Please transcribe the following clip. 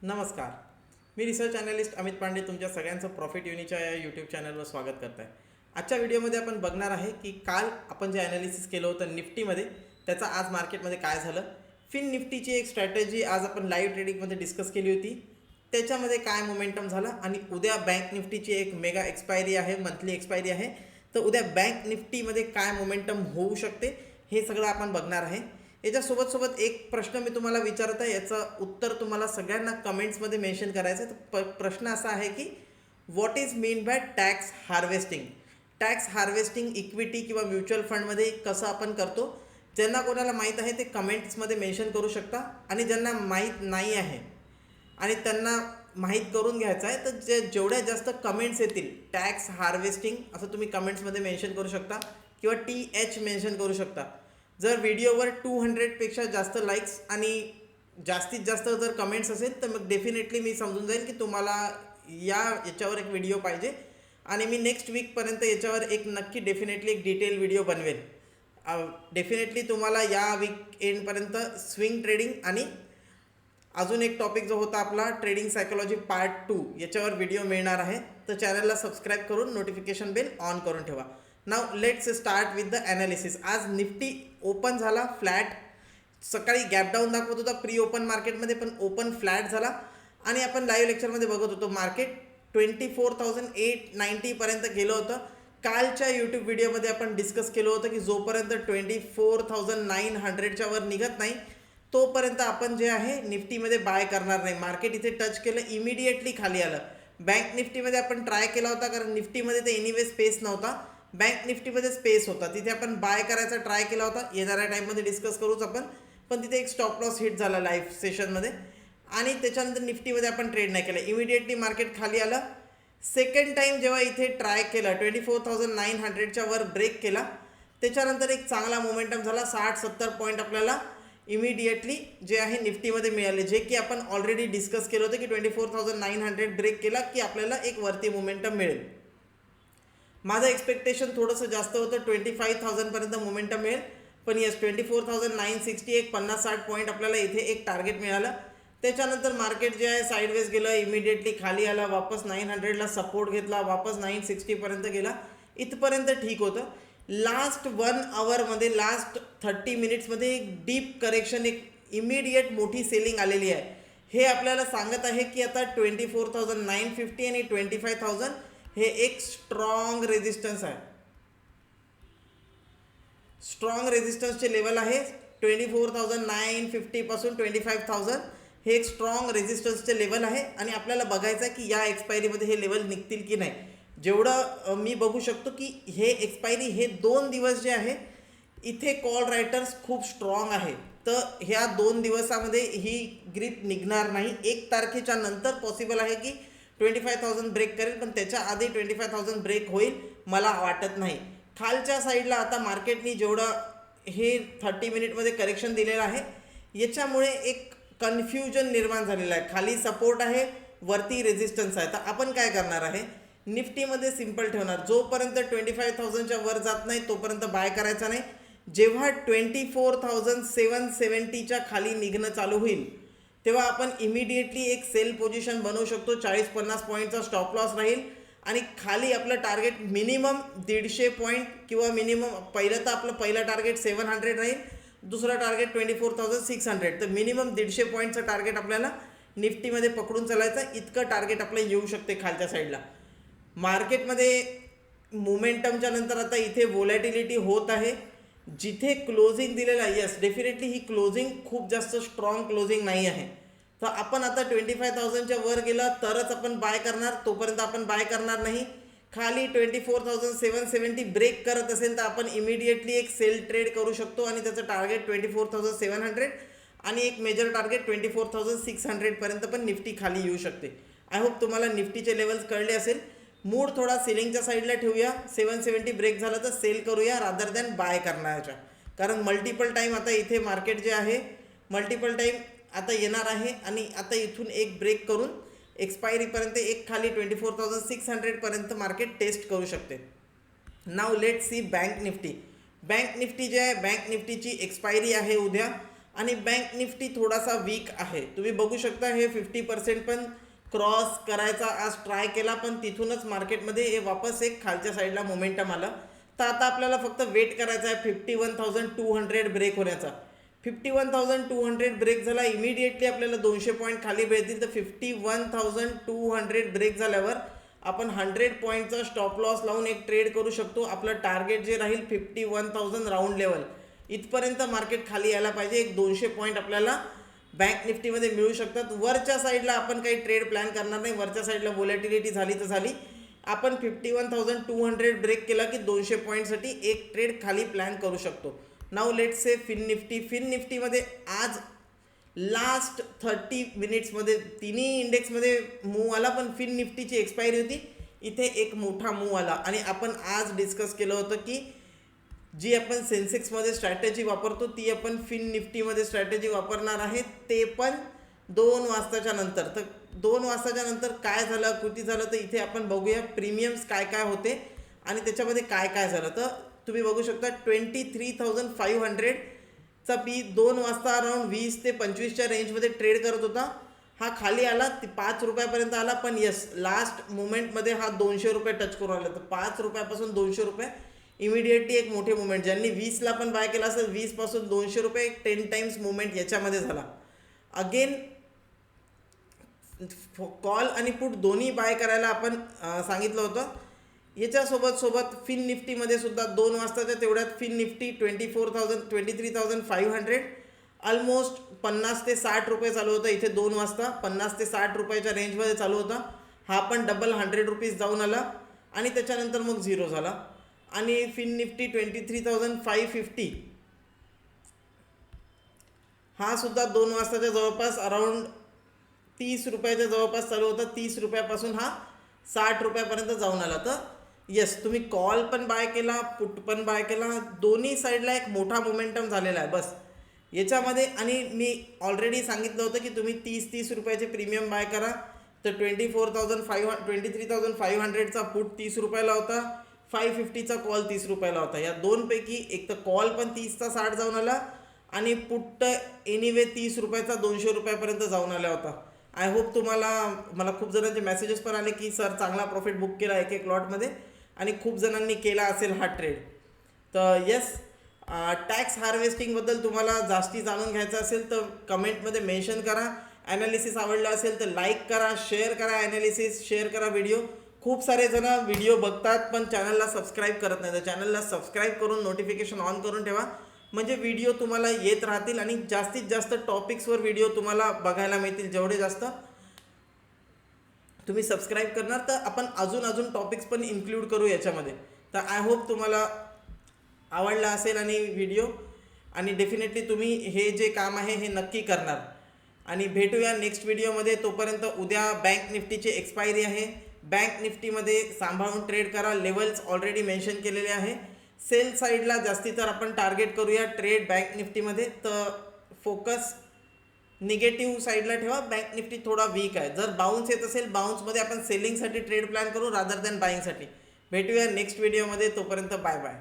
नमस्कार. मी research analyst Amit Pande तुमच्या सगळ्यांचं प्रॉफिट युनीच्या या यूट्यूब चॅनलवर स्वागत करत आहे. आजच्या व्हिडिओमध्ये आपण बघणार आहे की काल आपण जे ॲनालिसिस केलं होतं निफ्टीमध्ये त्याचा आज मार्केटमध्ये काय झालं. फिन निफ्टीची एक स्ट्रॅटेजी आज आपण लाईव्ह ट्रेडिंगमध्ये डिस्कस केली होती, त्याच्यामध्ये काय मोमेंटम झाला आणि उद्या बँक निफ्टीची एक मेगा एक्सपायरी आहे, मंथली एक्सपायरी आहे. तर उद्या बँक निफ्टीमध्ये काय मोमेंटम होऊ शकते हे सगळं आपण बघणार आहे. याच्यासोबत एक प्रश्न मी तुम्हाला विचारत आहे, याचं उत्तर तुम्हाला सगळ्यांना कमेंट्समध्ये मेन्शन करायचं आहे. तर प्रश्न असा आहे की what is mean by tax harvesting. Tax harvesting equity किंवा म्युच्युअल फंडमध्ये कसं आपण करतो. ज्यांना कोणाला माहीत आहे ते कमेंट्समध्ये मेन्शन करू शकता आणि ज्यांना माहीत नाही आहे आणि त्यांना माहीत करून घ्यायचं आहे तर जेवढ्या जास्त कमेंट्स येतील टॅक्स हार्वेस्टिंग असं तुम्ही कमेंट्समध्ये मेन्शन करू शकता किंवा TH मेन्शन करू शकता. जर व्हिडिओवर 200पेक्षा जास्त लाईक्स आणि जास्तीत जास्त जर कमेंट्स असेल तर मग डेफिनेटली मी समजून जाईल की तुम्हाला याच्यावर एक व्हिडिओ पाहिजे आणि मी नेक्स्ट वीकपर्यंत याच्यावर एक नक्की डेफिनेटली एक डिटेल व्हिडिओ बनवेल. डेफिनेटली तुम्हाला या वीक एंडपर्यंत स्विंग ट्रेडिंग आणि अजून एक टॉपिक जो होता आपला ट्रेडिंग सायकोलॉजी पार्ट 2 याच्यावर व्हिडिओ मिळणार आहे. तर चॅनलला सबस्क्राईब करून नोटिफिकेशन बेल ऑन करून ठेवा. Now let's start with the analysis. आज निफ्टी ओपन झाला फ्लॅट. सकाळी गॅप डाऊन दाखवत होता प्री ओपन मार्केटमध्ये, पण ओपन फ्लॅट झाला आणि आपण लाईव्ह लेक्चरमध्ये बघत होतो मार्केट 24,890पर्यंत गेलं होतं. कालच्या यूट्यूब व्हिडिओमध्ये आपण डिस्कस केलं होतं की जोपर्यंत 24,900च्या वर निघत नाही तोपर्यंत आपण जे आहे निफ्टीमध्ये बाय करणार नाही. मार्केट इथे टच केलं, इमिडिएटली खाली आलं. बँक निफ्टीमध्ये आपण ट्राय केला होता कारण निफ्टीमध्ये ते एनिवे स्पेस नव्हता, बँक निफ्टीमध्ये स्पेस होता, तिथे आपण बाय करायचा ट्राय केला होता. येणाऱ्या टाईममध्ये डिस्कस करूच आपण, पण तिथे एक स्टॉप लॉस हिट झाला लाईव्ह सेशनमध्ये आणि त्याच्यानंतर निफ्टीमध्ये आपण ट्रेड नाही केलं, इमिडिएटली मार्केट खाली आलं. सेकंड टाईम जेव्हा इथे ट्राय केलं 24,900च्या वर ब्रेक केला, त्याच्यानंतर एक चांगला मोमेंटम झाला. 60-70 पॉईंट आपल्याला इमिडिएटली जे आहे निफ्टीमध्ये मिळाले, जे की आपण ऑलरेडी डिस्कस केलं होतं की 24,900 ब्रेक केला की आपल्याला एक वरती मोमेंटम मिळेल. माझं एक्सपेक्टेशन थोडंसं जास्त होतं, 25,000पर्यंत मोमेंटम मिळेल, पण येस 24,960 एक 50-60 पॉईंट आपल्याला इथे एक टार्गेट मिळालं. त्याच्यानंतर मार्केट जे आहे साईडवेज गेलं, इमिडिएटली खाली आला, वापस 900ला सपोर्ट घेतला, वापस 960पर्यंत गेला. इथपर्यंत ठीक होतं. लास्ट 1 आवरमध्ये लास्ट 30 मिनिट्समध्ये एक डीप करेक्शन, एक इमिडिएट मोठी सेलिंग आलेली आहे. हे आपल्याला सांगत आहे की आता 24,950 आणि 25,000 हे एक स्ट्रॉंग रेजिस्टन्स आहे. स्ट्रॉंग रेजिस्टन्सचे लेवल आहे 24,950 पासून 25,000 हे एक स्ट्रॉंग रेजिस्टन्सचे लेवल आहे आणि आपल्याला बघायचं आहे की या एक्सपायरीमध्ये हे लेवल निघतील की नाही. जेवढं मी बघू शकतो की हे एक्सपायरी हे 2 दिवस जे आहे इथे कॉल रायटर्स खूप स्ट्रॉंग आहे. तर ह्या 2 दिवसामध्ये ही ग्रिप निघणार नाही. 1 तारखेच्या नंतर पॉसिबल आहे की 25,000 ब्रेक करेल, पण त्याच्या आधी 25,000 ब्रेक होईल मला वाटत नाही. खालच्या साईडला आता मार्केटनी जेवढं हे 30 मिनिटमध्ये करेक्शन दिलेलं आहे याच्यामुळे एक कन्फ्युजन निर्माण झालेलं आहे. खाली सपोर्ट आहे, वरती रेजिस्टन्स आहे. तर आपण काय करणार आहे, निफ्टीमध्ये सिम्पल ठेवणार. जोपर्यंत 25,000च्या वर जात नाही तोपर्यंत बाय करायचा नाही. जेव्हा 24,770च्या खाली निघणं चालू होईल तेव्हा आपण इमिडिएटली एक सेल पोझिशन बनवू शकतो. 40-50 पॉईंटचा स्टॉप लॉस राहील आणि खाली आपलं टार्गेट मिनिमम 150 पॉईंट किंवा मिनिमम पहिलं तर आपलं पहिलं टार्गेट 700 राहील, दुसरं टार्गेट 24,600. तर मिनिमम 150 पॉईंटचं टार्गेट आपल्याला निफ्टीमध्ये पकडून चालायचं. इतकं टार्गेट आपलं येऊ शकते खालच्या साईडला. मार्केटमध्ये मोमेंटमच्या नंतर आता इथे व्होलॅटिलिटी होत आहे. जिथे क्लोजिंग दिलेलं आहे, यस डेफिनेटली ही क्लोजिंग खूप जास्त स्ट्रॉंग क्लोजिंग नाही आहे. तर आपण आता 25,000च्या वर गेला तरच आपण बाय करणार, तोपर्यंत आपण बाय करणार नाही. खाली 24,770 ब्रेक करत असेल तर आपण इमिडिएटली एक सेल ट्रेड करू शकतो आणि त्याचं टार्गेट 24,700 आणि एक मेजर टार्गेट 24,600पर्यंत पण निफ्टी खाली येऊ शकते. आय होप तुम्हाला निफ्टीचे लेवल्स कळले असेल. मूड थोडा सेलिंगच्या साईडला ठेवूया. 770 ब्रेक झालं तर सेल करूया रादर दॅन बाय करण्याच्या, कारण मल्टिपल टाईम आता इथे मार्केट जे आहे मल्टिपल टाईम आता येणार आहे आणि आता इथून एक ब्रेक करून एक्सपायरीपर्यंत एक खाली 24,600पर्यंत मार्केट टेस्ट करू शकते. नाव let see bank Nifty. Bank Nifty जे आहे, बँक निफ्टीची एक्सपायरी आहे उद्या आणि बँक निफ्टी थोडासा वीक आहे. तुम्ही बघू शकता हे 50% पण क्रॉस करायचा आज ट्राय केला, पण तिथूनच मार्केटमध्ये हे वापस एक खालच्या साईडला मोमेंटम आलं. तर आता आपल्याला फक्त वेट करायचा आहे 51,200 ब्रेक होण्याचा. 51,200 ब्रेक झाला, इमिडिएटली आपल्याला 200 पॉईंट खाली भेटतील. तर 51,200 ब्रेक झाल्यावर आपण 100 पॉईंटचा स्टॉप लॉस लावून एक ट्रेड करू शकतो. आपलं टार्गेट जे राहील 51,000 राऊंड लेवल इथपर्यंत मार्केट खाली यायला पाहिजे. एक 200 पॉईंट आपल्याला बँक निफ्टीमध्ये मिळू शकतात. वरच्या साईडला आपण काही ट्रेड प्लॅन करणार नाही. वरच्या साईडला व्होलॅटिलिटी झाली तर झाली. आपण 51,200 ब्रेक केला की 200 पॉईंटसाठी एक ट्रेड खाली प्लॅन करू शकतो. नाऊ लेट्स से फिन निफ्टीमध्ये आज लास्ट 30 मिनिट्समध्ये तिन्ही इंडेक्समध्ये मूव आला, पण फिन निफ्टीची एक्सपायरी होती. इथे एक मोठा मूव आला आणि आपण आज डिस्कस केलं होतं की जी आपण सेन्सेक्समध्ये स्ट्रॅटेजी वापरतो ती आपण फिन निफ्टीमध्ये स्ट्रॅटेजी वापरणार आहे, ते पण 2 वाजताच्या नंतर. तर 2 वाजताच्या नंतर काय झालं, कृती झालं, तर इथे आपण बघूया प्रीमियम्स काय काय होते आणि त्याच्यामध्ये काय काय झालं. तर तुम्ही बघू शकता 23,500चा पी 2 वाजता अराउंड 20 ते 25च्या रेंजमध्ये ट्रेड करत होता. हा खाली आला, 5 रुपयापर्यंत आला, पण यस लास्ट मुमेंटमध्ये हा 200 रुपये टच करून आला. तर 5 रुपयापासून 200 रुपये इमिडिएटली एक मोठे मुवमेंट. ज्यांनी 20ला पण बाय केला असेल 20पासून 200 रुपये एक 10 टाइम्स मुवमेंट याच्यामध्ये झाला. अगेन कॉल आणि पुट दोन्ही बाय करायला आपण सांगितलं होतं. याच्यासोबत फिन निफ्टीमध्ये सुद्धा 2 वाजताच्या तेवढ्यात फिन निफ्टी 23,500 ऑलमोस्ट 50 ते 60 रुपये चालू होता. इथे 2 वाजता 50 ते 60 रुपयाच्या रेंजमध्ये चालू होता. हा पण डबल 100 रुपीज जाऊन आला आणि त्याच्यानंतर मग झिरो झाला. आणि फिन निफ्टी 23,550 हा सुद्धा 2 वाजताच्या जवळपास अराउंड 30 रुपयाच्या जवळपास चालू होता. 30 रुपयापासून हा 60 रुपयापर्यंत जाऊन आला. तर येस तुम्ही कॉल पण बाय केला, पुट पण बाय केला, दोन्ही साईडला एक मोठा मोमेंटम झालेला आहे बस याच्यामध्ये. आणि मी ऑलरेडी सांगितलं होतं की तुम्ही 30 रुपयाचे प्रीमियम बाय करा. तर 23,500चा पुट 30 रुपयाला होता, 550चा कॉल 30 रुपयाला होता. या दोनपैकी एक तर कॉल पण 30चा 60 जाऊन आला आणि पुट्ट एनिवे 30 रुपयाचा 200 रुपयापर्यंत जाऊन आला होता. आय होप मला खूप जणांचे मेसेजेस पण आले की सर चांगला प्रॉफिट बुक केला एक लॉटमध्ये आणि खूप जणांनी केला असेल हा ट्रेड. तर येस टॅक्स हार्वेस्टिंगबद्दल तुम्हाला जास्ती जाणून घ्यायचं असेल तर कमेंटमध्ये मेन्शन करा. ॲनालिसिस आवडला असेल तर लाईक करा, शेअर करा, ॲनालिसिस शेअर करा व्हिडिओ. खूप सारे जण व्हिडिओ बघतात पण चॅनलला सबस्क्राईब करत नाही. तर चॅनलला सबस्क्राईब करून नोटिफिकेशन ऑन करून ठेवा, म्हणजे व्हिडिओ तुम्हाला येत राहतील आणि जास्तीत जास्त टॉपिक्सवर व्हिडिओ तुम्हाला बघायला मिळतील. जेवढे जास्त तुम्ही सबस्क्राईब करणार तर आपण अजून टॉपिक्स पण इन्क्लूड करू याच्यामध्ये. तर आय होप तुम्हाला आवडला असेल आणि व्हिडिओ, आणि डेफिनेटली तुम्ही हे जे काम आहे हे नक्की करणार. आणि भेटूया नेक्स्ट व्हिडिओमध्ये. तोपर्यंत उद्या बँक निफ्टीची एक्सपायरी आहे. बँक निफ्टीमध्ये सांभाळून ट्रेड करा. लेवल्स ऑलरेडी मेन्शन केलेले आहे. सेल साईडला जास्ती तर आपण टार्गेट करूया ट्रेड बँक निफ्टीमध्ये. तर फोकस निगेटिव्ह साईडला ठेवा. बँक निफ्टी थोडा वीक आहे. जर बाउन्स येत असेल बाउन्समध्ये आपण सेलिंगसाठी ट्रेड प्लॅन करू रादर दॅन बाईंगसाठी. भेटूया नेक्स्ट व्हिडिओमध्ये. तोपर्यंत बाय बाय.